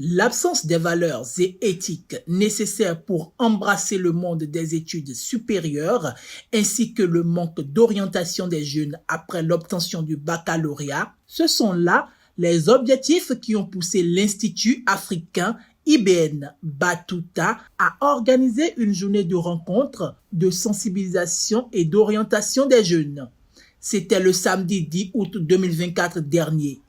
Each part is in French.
L'absence des valeurs et éthiques nécessaires pour embrasser le monde des études supérieures ainsi que le manque d'orientation des jeunes après l'obtention du baccalauréat, ce sont là les objectifs qui ont poussé l'Institut africain IBN Batuta à organiser une journée de rencontre, de sensibilisation et d'orientation des jeunes. C'était le samedi 10 août 2024 dernier.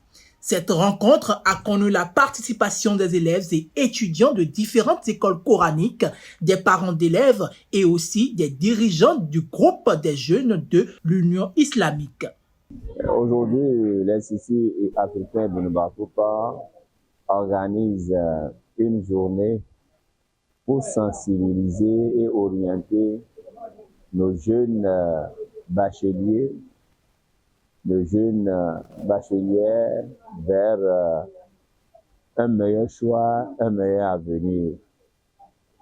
Cette rencontre a connu la participation des élèves et étudiants de différentes écoles coraniques, des parents d'élèves et aussi des dirigeants du groupe des jeunes de l'Union islamique. Aujourd'hui, l'Institut africain de Batuta organise une journée pour sensibiliser et orienter nos jeunes bacheliers, nos jeunes bachelières vers un meilleur choix, un meilleur avenir.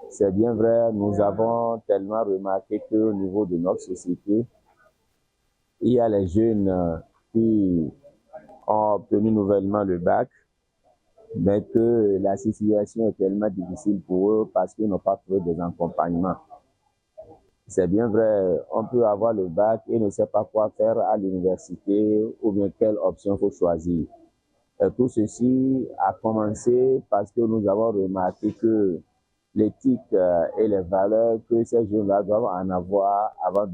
C'est bien vrai, nous avons tellement remarqué qu'au niveau de notre société, il y a les jeunes qui ont obtenu nouvellement le bac, mais que la situation est tellement difficile pour eux parce qu'ils n'ont pas trouvé des accompagnements. C'est bien vrai, on peut avoir le bac et ne sait pas quoi faire à l'université ou bien quelle option faut choisir. Et tout ceci a commencé parce que nous avons remarqué que l'éthique et les valeurs que ces jeunes-là doivent en avoir avant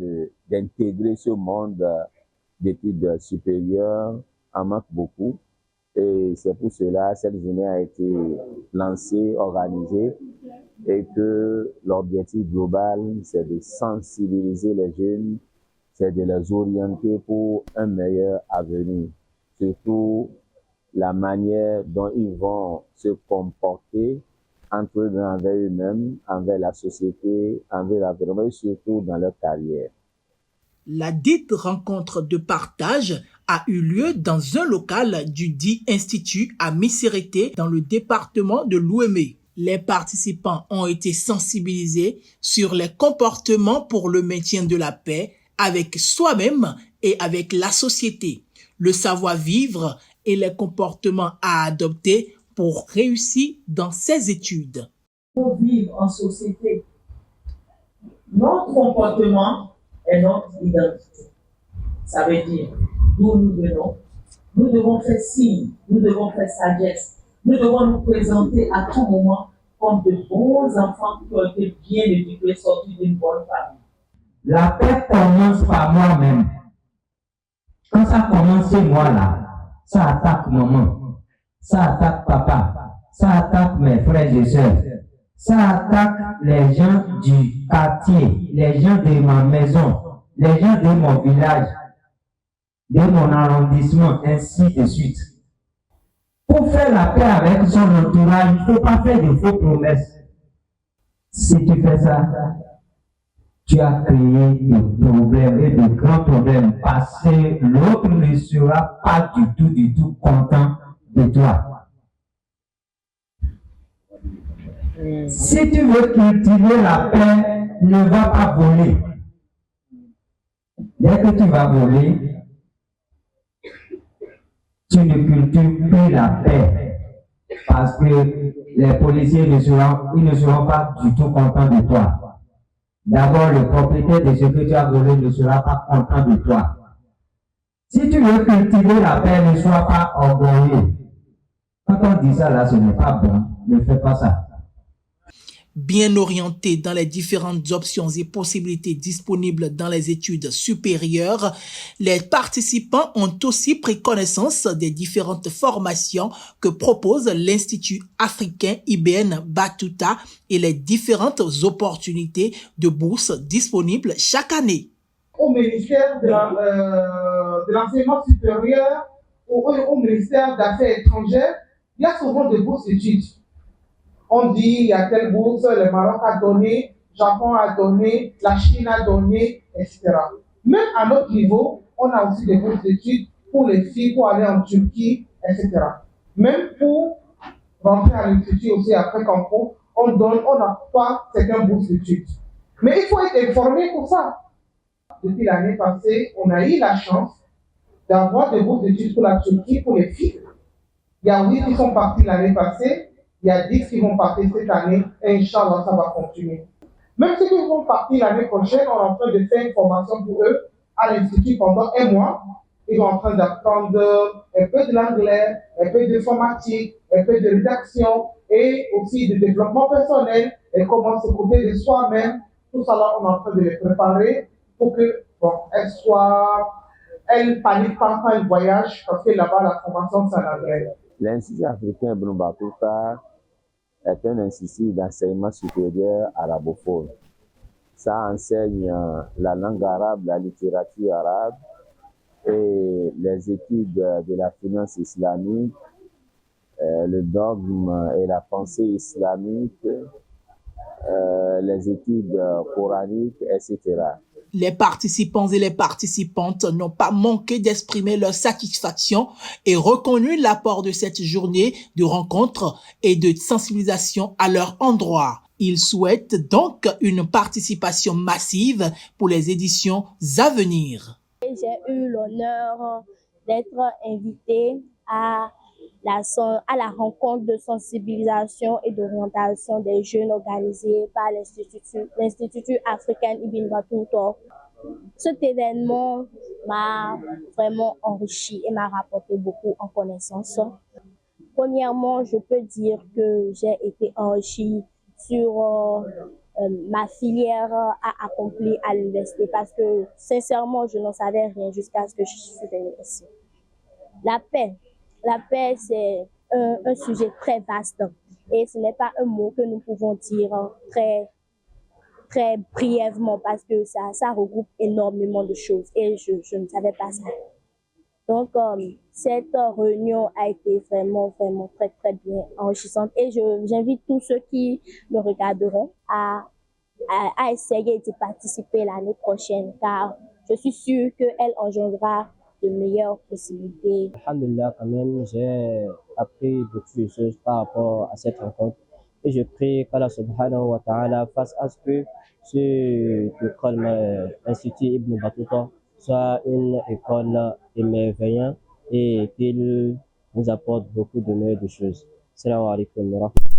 d'intégrer ce monde d'études supérieures en manque beaucoup. Et c'est pour cela que cette journée a été lancée, organisée, et que l'objectif global, c'est de sensibiliser les jeunes, c'est de les orienter pour un meilleur avenir. Surtout la manière dont ils vont se comporter entre eux, envers eux-mêmes, envers la société, envers l'environnement et surtout dans leur carrière. La dite rencontre de partage a eu lieu dans un local du dit institut à Missérété dans le département de l'Ouémé. Les participants ont été sensibilisés sur les comportements pour le maintien de la paix avec soi-même et avec la société, le savoir-vivre et les comportements à adopter pour réussir dans ses études. Pour vivre en société, notre comportement est notre identité. Ça veut dire d'où nous venons. Nous devons faire signe, nous devons faire sagesse. Nous devons nous présenter à tout moment comme de bons enfants qui ont été bien éduqués, sortis d'une bonne famille. La paix commence par moi-même. Quand ça commence chez moi là, ça attaque maman, ça attaque papa, ça attaque mes frères et sœurs, ça attaque les gens du quartier, les gens de ma maison, les gens de mon village, de mon arrondissement, ainsi de suite. Pour faire la paix avec son entourage, il ne faut pas faire de fausses promesses. Si tu fais ça, tu as créé des problèmes et de grands problèmes parce que l'autre ne sera pas du tout content de toi. Si tu veux cultiver la paix, ne va pas voler. Dès que tu vas voler, tu ne cultives plus la paix parce que les policiers ne seront pas du tout contents de toi. D'abord, le propriétaire de ce que tu as volé ne sera pas content de toi. Si tu veux cultiver la paix, ne sois pas orgueilleux. Quand on dit ça là, ce n'est pas bon, ne fais pas ça. Bien orientés dans les différentes options et possibilités disponibles dans les études supérieures, les participants ont aussi pris connaissance des différentes formations que propose l'Institut africain IBN Batuta et les différentes opportunités de bourse disponibles chaque année. Au ministère de l'enseignement supérieur ou au ministère d'Affaires étrangères, il y a souvent des bourses d'études. On dit, il y a telle bourse, le Maroc a donné, le Japon a donné, la Chine a donné, etc. Même à notre niveau, on a aussi des bourses d'études pour les filles, pour aller en Turquie, etc. Même pour rentrer à l'institut aussi après concours, on n'a pas certaines bourses d'études. Mais il faut être informé pour ça. Depuis l'année passée, on a eu la chance d'avoir des bourses d'études pour la Turquie, pour les filles. Il y a 8 qui sont partis l'année passée. Il y a 10 qui vont partir cette année et Inch'Allah, ça va continuer. Même ceux qui vont partir l'année prochaine, on est en train de faire une formation pour eux à l'Institut pendant 1 mois. Ils sont en train d'apprendre un peu de l'anglais, un peu d'informatique, un peu de rédaction et aussi de développement personnel et comment s'occuper de soi-même. Tout ça là, on est en train de les préparer pour que, elles ne paniquent pas quand elles voyagent parce que là-bas, la formation, c'est en anglais. L'Institut africain Ibn Battuta est un institut d'enseignement supérieur arabophone. Ça enseigne la langue arabe, la littérature arabe et les études de la finance islamique, le dogme et la pensée islamique, les études coraniques, etc. Les participants et les participantes n'ont pas manqué d'exprimer leur satisfaction et reconnu l'apport de cette journée de rencontre et de sensibilisation à leur endroit. Ils souhaitent donc une participation massive pour les éditions à venir. J'ai eu l'honneur d'être invitée à la rencontre de sensibilisation et d'orientation des jeunes organisée par l'Institut africain Ibn Battuta. Cet événement m'a vraiment enrichi et m'a rapporté beaucoup en connaissances. Premièrement, je peux dire que j'ai été enrichie sur ma filière à accomplir à l'université parce que sincèrement, je n'en savais rien jusqu'à ce que je suis venue ici. La paix, c'est un sujet très vaste et ce n'est pas un mot que nous pouvons dire très brièvement parce que ça regroupe énormément de choses et je ne savais pas ça. Donc, cette réunion a été vraiment très bien enrichissante et j'invite tous ceux qui me regarderont à essayer d'y participer l'année prochaine car je suis sûre qu'elle engendrera de meilleures possibilités. Alhamdulillah, quand même, j'ai appris beaucoup de choses par rapport à cette rencontre et je prie qu'Allah subhanahu wa ta'ala fasse à ce que l'Institut Ibn Battuta soit une école émerveillante et qu'il nous apporte beaucoup de meilleures choses. Assalamu alaikum wa rahmatullahi.